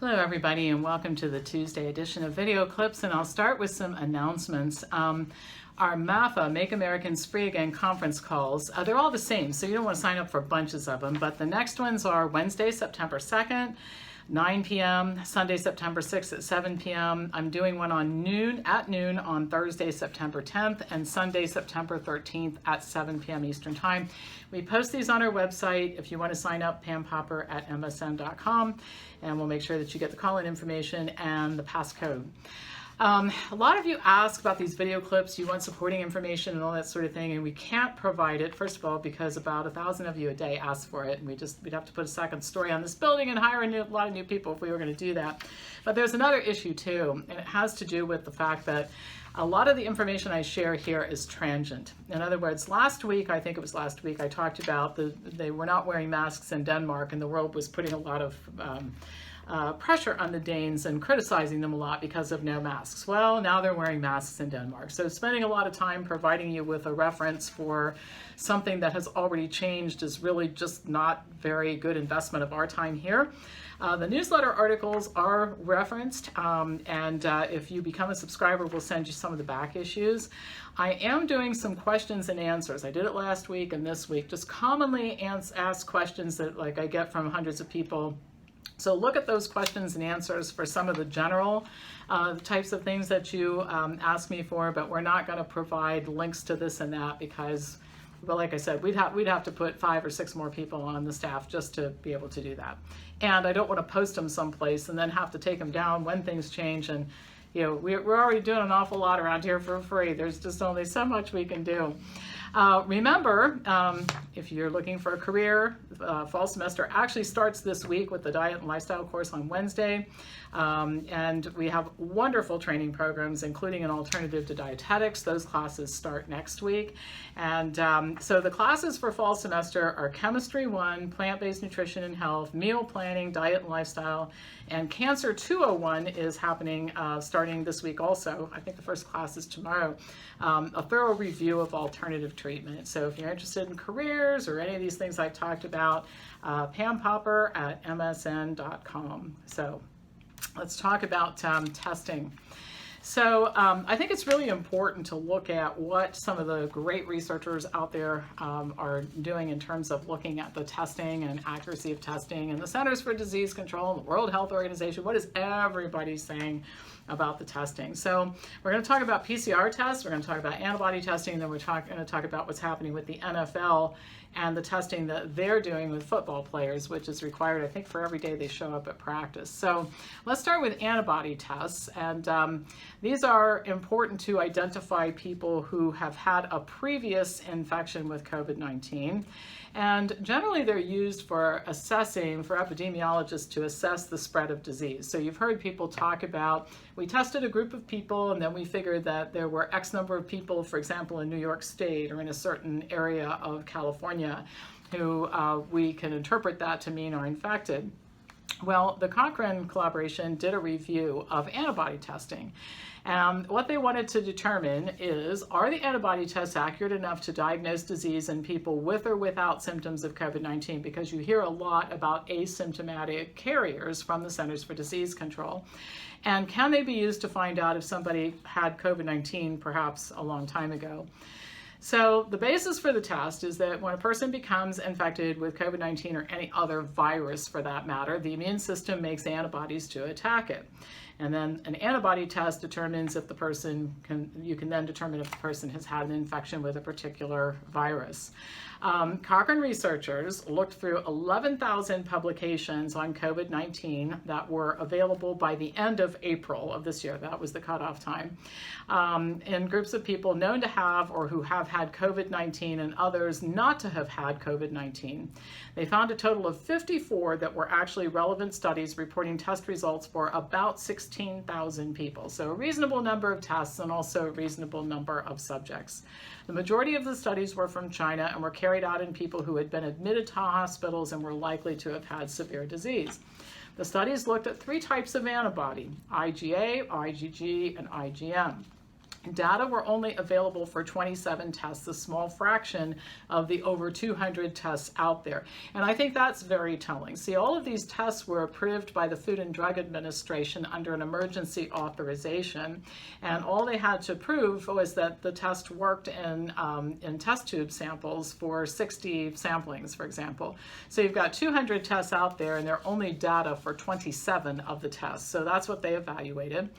Hello everybody and welcome to the Tuesday edition of Video Clips, and I'll start with some announcements. Our MAFA, Make Americans Free Again conference calls, they're all the same, so you don't want to sign up for bunches of them, but the next ones are Wednesday, September 2nd, 9 p.m., Sunday, September 6th at 7 p.m. I'm doing one at noon on Thursday, September 10th, and Sunday, September 13th at 7 p.m. Eastern Time. We post these on our website. If you want to sign up, pampopper@msn.com, and we'll make sure that you get the call-in information and the passcode. A lot of you ask about these video clips. You want supporting information and all that sort of thing, and we can't provide it, first of all, because about 1,000 of you a day ask for it, and we'd have to put a second story on this building and hire a lot of new people if we were going to do that. But there's another issue too, and it has to do with the fact that a lot of the information I share here is transient. In other words, last week, I think it was last week, I talked about they were not wearing masks in Denmark, and the world was putting a lot of pressure on the Danes and criticizing them a lot because of no masks. Well, now they're wearing masks in Denmark. So spending a lot of time providing you with a reference for something that has already changed is really just not very good investment of our time here. The newsletter articles are referenced, and if you become a subscriber, we'll send you some of the back issues. I am doing some questions and answers. I did it last week and this week, just commonly asked questions that I get from hundreds of people. So look at those questions and answers for some of the general types of things that you ask me for, but we're not going to provide links to this and that because, well, like I said, we'd have to put 5 or 6 more people on the staff just to be able to do that. And I don't want to post them someplace and then have to take them down when things change. And we're already doing an awful lot around here for free. There's just only so much we can do. Remember, if you're looking for a career, fall semester actually starts this week with the diet and lifestyle course on Wednesday. And we have wonderful training programs, including an alternative to dietetics. Those classes start next week. And so the classes for fall semester are Chemistry 1, Plant-Based Nutrition and Health, Meal Planning, Diet and Lifestyle, and Cancer 201 is happening starting this week also. I think the first class is tomorrow. A thorough review of alternative treatment. So if you're interested in careers or any of these things I've talked about, pampopper@msn.com. So let's talk about testing. So I think it's really important to look at what some of the great researchers out there are doing in terms of looking at the testing and accuracy of testing, and the Centers for Disease Control and the World Health Organization. What is everybody saying about the testing? So we're going to talk about PCR tests, we're going to talk about antibody testing, and then we're going to talk about what's happening with the NFL and the testing that they're doing with football players, which is required, I think, for every day they show up at practice. So let's start with antibody tests. And these are important to identify people who have had a previous infection with COVID-19. And generally they're used for epidemiologists to assess the spread of disease. So you've heard people talk about, we tested a group of people and then we figured that there were X number of people, for example, in New York State or in a certain area of California who we can interpret that to mean are infected. Well, the Cochrane collaboration did a review of antibody testing. And what they wanted to determine is, are the antibody tests accurate enough to diagnose disease in people with or without symptoms of COVID-19? Because you hear a lot about asymptomatic carriers from the Centers for Disease Control. And can they be used to find out if somebody had COVID-19 perhaps a long time ago? So the basis for the test is that when a person becomes infected with COVID-19 or any other virus for that matter, the immune system makes antibodies to attack it. And then an antibody test determines if you can then determine if the person has had an infection with a particular virus. Cochrane researchers looked through 11,000 publications on COVID-19 that were available by the end of April of this year. That was the cutoff time. In groups of people known to have or who have had COVID-19 and others not to have had COVID-19. They found a total of 54 that were actually relevant studies reporting test results for about 16,000 people. So a reasonable number of tests and also a reasonable number of subjects. The majority of the studies were from China and were carried out in people who had been admitted to hospitals and were likely to have had severe disease. The studies looked at 3 types of antibody: IgA, IgG, and IgM. Data were only available for 27 tests, a small fraction of the over 200 tests out there. And I think that's very telling. See, all of these tests were approved by the Food and Drug Administration under an emergency authorization, and all they had to prove was that the test worked in test tube samples for 60 samplings, for example. So you've got 200 tests out there, and they're only data for 27 of the tests. So that's what they evaluated.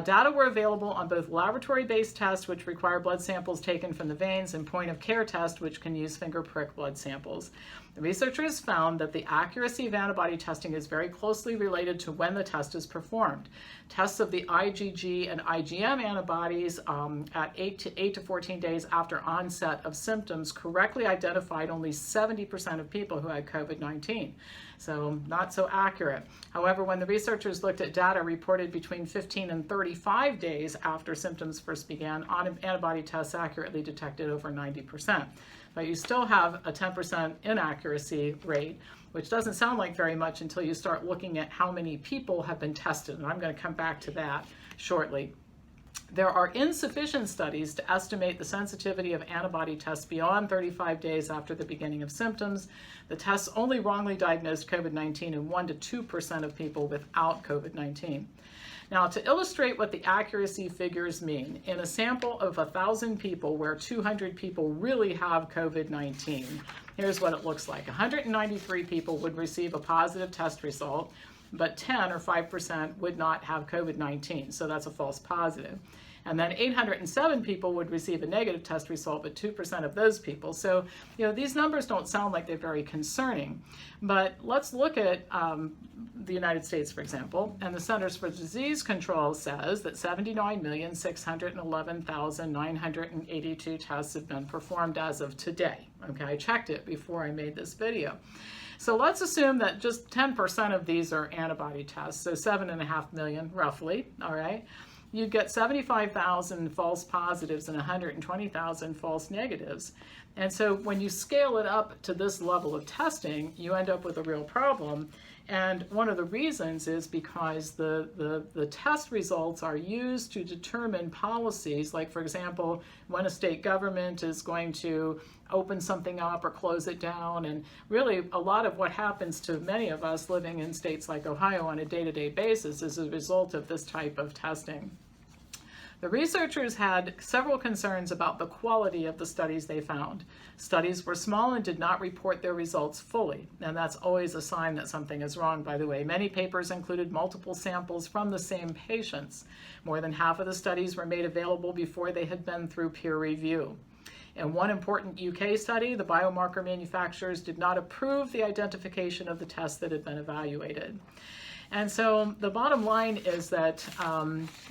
Data were available on both laboratory-based tests, which require blood samples taken from the veins, and point-of-care tests, which can use finger prick blood samples. The researchers found that the accuracy of antibody testing is very closely related to when the test is performed. Tests of the IgG and IgM antibodies at 8 to 14 days after onset of symptoms correctly identified only 70% of people who had COVID-19. So not so accurate. However, when the researchers looked at data reported between 15 and 35 days after symptoms first began, antibody tests accurately detected over 90%. But you still have a 10% inaccuracy rate, which doesn't sound like very much until you start looking at how many people have been tested, and I'm going to come back to that shortly. There are insufficient studies to estimate the sensitivity of antibody tests beyond 35 days after the beginning of symptoms. The tests only wrongly diagnosed COVID-19 in 1 to 2% of people without COVID-19. Now, to illustrate what the accuracy figures mean, in a sample of 1,000 people where 200 people really have COVID-19, here's what it looks like. 193 people would receive a positive test result, but 10 or 5% would not have COVID-19, so that's a false positive. And then 807 people would receive a negative test result, but 2% of those people. So, these numbers don't sound like they're very concerning. But let's look at the United States, for example, and the Centers for Disease Control says that 79,611,982 tests have been performed as of today. Okay, I checked it before I made this video. So let's assume that just 10% of these are antibody tests, so 7.5 million roughly, all right? You get 75,000 false positives and 120,000 false negatives. And so when you scale it up to this level of testing, you end up with a real problem. And one of the reasons is because the test results are used to determine policies, like, for example, when a state government is going to open something up or close it down. And really, a lot of what happens to many of us living in states like Ohio on a day-to-day basis is a result of this type of testing. The researchers had several concerns about the quality of the studies they found. Studies were small and did not report their results fully, and that's always a sign that something is wrong, by the way. Many papers included multiple samples from the same patients. More than half of the studies were made available before they had been through peer review. In one important UK study, the biomarker manufacturers did not approve the identification of the tests that had been evaluated. And so the bottom line is that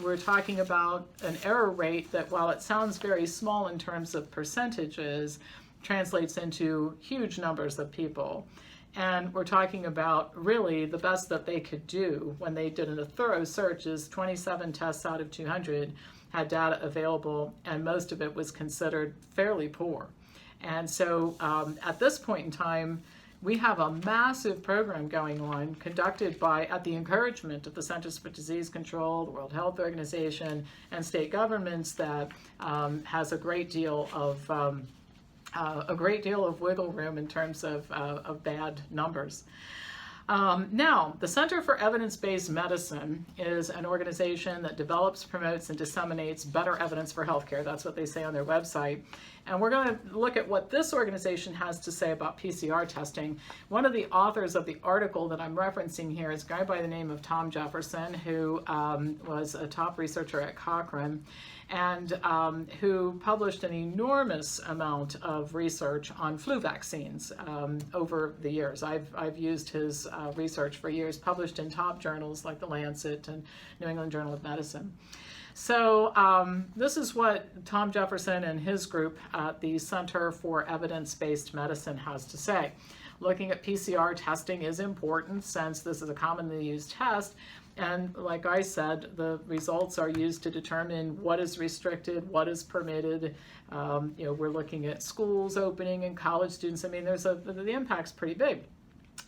we're talking about an error rate that, while it sounds very small in terms of percentages, translates into huge numbers of people. And we're talking about really the best that they could do when they did a thorough search is 27 tests out of 200 had data available, and most of it was considered fairly poor. And so at this point in time, we have a massive program going on conducted at the encouragement of the Centers for Disease Control, the World Health Organization, and state governments that has a great deal of wiggle room in terms of bad numbers. Now, the Center for Evidence-Based Medicine is an organization that develops, promotes, and disseminates better evidence for healthcare. That's what they say on their website. And we're going to look at what this organization has to say about PCR testing. One of the authors of the article that I'm referencing here is a guy by the name of Tom Jefferson, who was a top researcher at Cochrane, and who published an enormous amount of research on flu vaccines over the years. I've used his research for years, published in top journals like The Lancet and New England Journal of Medicine. So this is what Tom Jefferson and his group at the Center for Evidence-Based Medicine has to say. Looking at PCR testing is important since this is a commonly used test. And like I said, the results are used to determine what is restricted, what is permitted. We're looking at schools opening and college students. I mean, the impact's pretty big.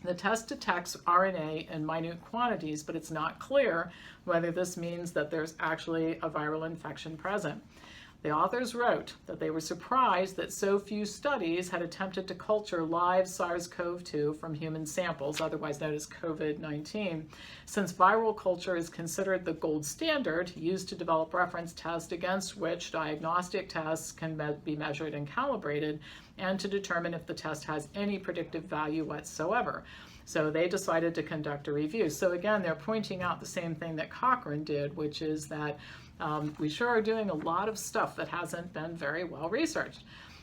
The test detects RNA in minute quantities, but it's not clear whether this means that there's actually a viral infection present. The authors wrote that they were surprised that so few studies had attempted to culture live SARS-CoV-2 from human samples, otherwise known as COVID-19, since viral culture is considered the gold standard used to develop reference tests against which diagnostic tests can be measured and calibrated, and to determine if the test has any predictive value whatsoever. So they decided to conduct a review. So again, they're pointing out the same thing that Cochrane did, which is that we sure are doing a lot of stuff that hasn't been very well researched.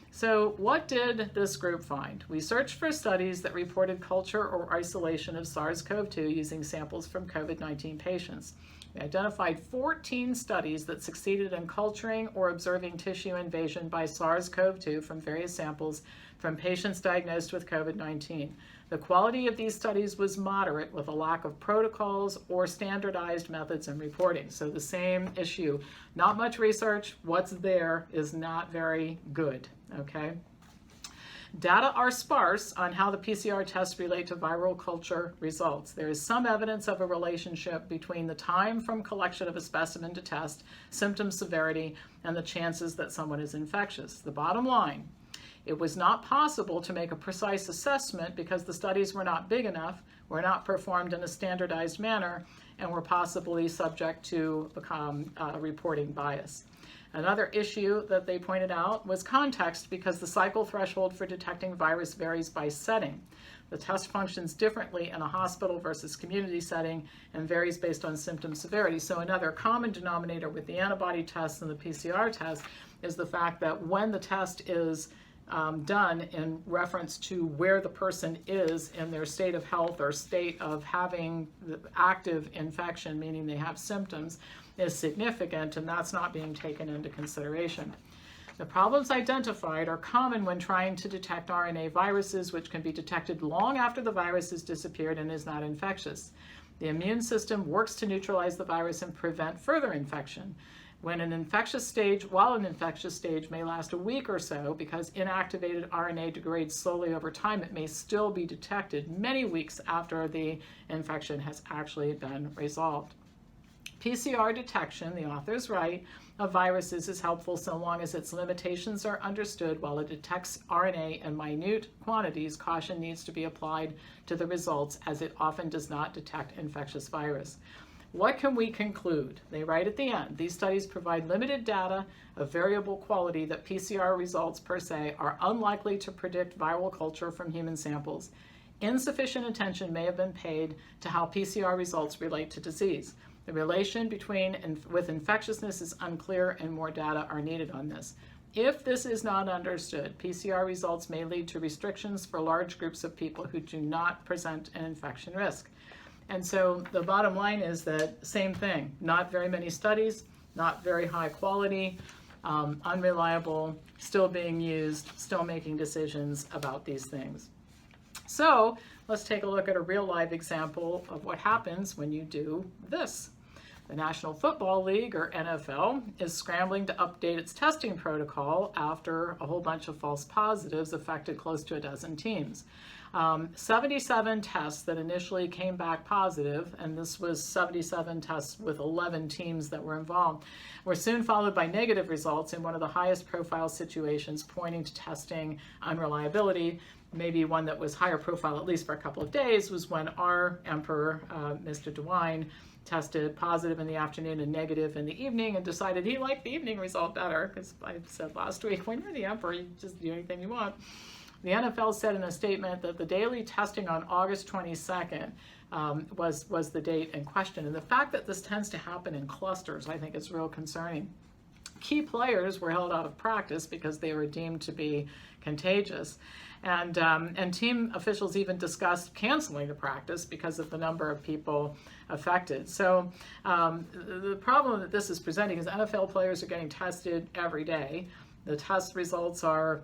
So what did this group find? We searched for studies that reported culture or isolation of SARS-CoV-2 using samples from COVID-19 patients. We identified 14 studies that succeeded in culturing or observing tissue invasion by SARS-CoV-2 from various samples from patients diagnosed with COVID-19. The quality of these studies was moderate, with a lack of protocols or standardized methods in reporting. So the same issue, not much research, what's there is not very good, okay? Data are sparse on how the PCR tests relate to viral culture results. There is some evidence of a relationship between the time from collection of a specimen to test, symptom severity, and the chances that someone is infectious. The bottom line, it was not possible to make a precise assessment because the studies were not big enough, were not performed in a standardized manner, and were possibly subject to reporting bias. Another issue that they pointed out was context, because the cycle threshold for detecting virus varies by setting. The test functions differently in a hospital versus community setting and varies based on symptom severity. So another common denominator with the antibody tests and the PCR test is the fact that when the test is done in reference to where the person is in their state of health or state of having the active infection, meaning they have symptoms, is significant, and that's not being taken into consideration. The problems identified are common when trying to detect RNA viruses, which can be detected long after the virus has disappeared and is not infectious. The immune system works to neutralize the virus and prevent further infection. While an infectious stage may last a week or so, because inactivated RNA degrades slowly over time, it may still be detected many weeks after the infection has actually been resolved. PCR detection, the authors write, of viruses is helpful so long as its limitations are understood. While it detects RNA in minute quantities, caution needs to be applied to the results, as it often does not detect infectious virus. What can we conclude? They write at the end, these studies provide limited data of variable quality that PCR results per se are unlikely to predict viral culture from human samples. Insufficient attention may have been paid to how PCR results relate to disease. The relation with infectiousness is unclear, and more data are needed on this. If this is not understood, PCR results may lead to restrictions for large groups of people who do not present an infection risk. And so the bottom line is that same thing, not very many studies, not very high quality, unreliable, still being used, still making decisions about these things. So let's take a look at a real live example of what happens when you do this. The National Football League, or NFL, is scrambling to update its testing protocol after a whole bunch of false positives affected close to a dozen teams. 77 tests that initially came back positive, and this was 77 tests with 11 teams that were involved, were soon followed by negative results in one of the highest profile situations, pointing to testing unreliability. Maybe one that was higher profile, at least for a couple of days, was when our emperor, Mr. DeWine, tested positive in the afternoon and negative in the evening, and decided he liked the evening result better, because I said last week, when you're the emperor, you just do anything you want. The NFL said in a statement that the daily testing on August 22nd was the date in question. And the fact that this tends to happen in clusters, I think is real concerning. Key players were held out of practice because they were deemed to be contagious. And team officials even discussed canceling the practice because of the number of people affected. So the problem that this is presenting is NFL players are getting tested every day. The test results are,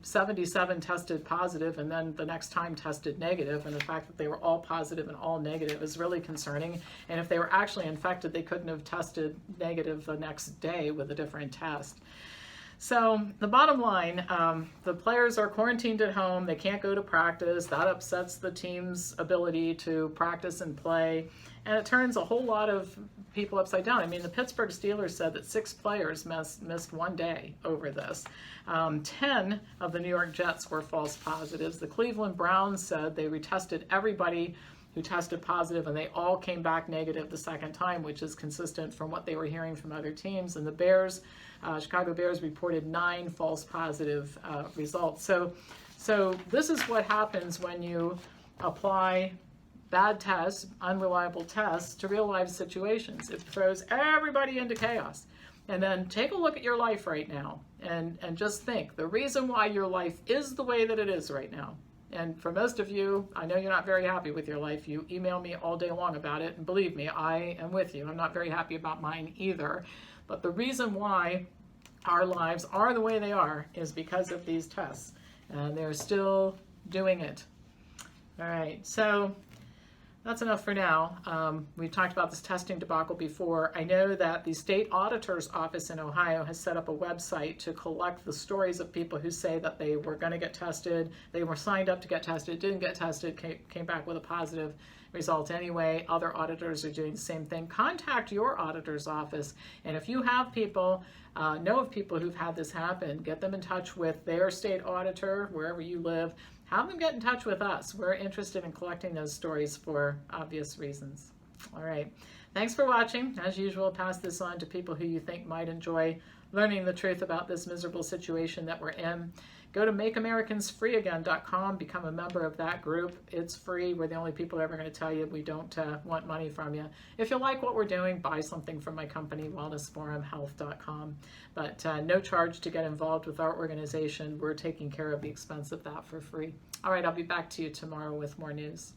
77 tested positive, and then the next time tested negative, and the fact that they were all positive and all negative is really concerning. And if they were actually infected, they couldn't have tested negative the next day with a different test. So the bottom line, the players are quarantined at home. They can't go to practice. That upsets the team's ability to practice and play. And it turns a whole lot of people upside down. I mean, the Pittsburgh Steelers said that 6 players missed one day over this. 10 of the New York Jets were false positives. The Cleveland Browns said they retested everybody who tested positive, and they all came back negative the second time, which is consistent from what they were hearing from other teams. And the Bears, Chicago Bears, reported 9 false positive results. So this is what happens when you apply bad tests, unreliable tests to real life situations. It throws everybody into chaos. And then take a look at your life right now and just think the reason why your life is the way that it is right now. And for most of you, I know you're not very happy with your life. You email me all day long about it. And believe me, I am with you. I'm not very happy about mine either. But the reason why our lives are the way they are is because of these tests. And they're still doing it. All right, so that's enough for now. We've talked about this testing debacle before. I know that the state auditor's office in Ohio has set up a website to collect the stories of people who say that they were going to get tested, they were signed up to get tested, didn't get tested, came back with a positive result anyway. Other auditors are doing the same thing. Contact your auditor's office, and if you have people, know of people who've had this happen, get them in touch with their state auditor, wherever you live. Have them get in touch with us. We're interested in collecting those stories for obvious reasons. All right. Thanks for watching. As usual, pass this on to people who you think might enjoy learning the truth about this miserable situation that we're in. Go to makeamericans.freeagain.com, become a member of that group. It's free. We're the only people ever going to tell you we don't want money from you. If you like what we're doing, buy something from my company, WellnessForumHealth.com. But no charge to get involved with our organization. We're taking care of the expense of that for free. All right, I'll be back to you tomorrow with more news.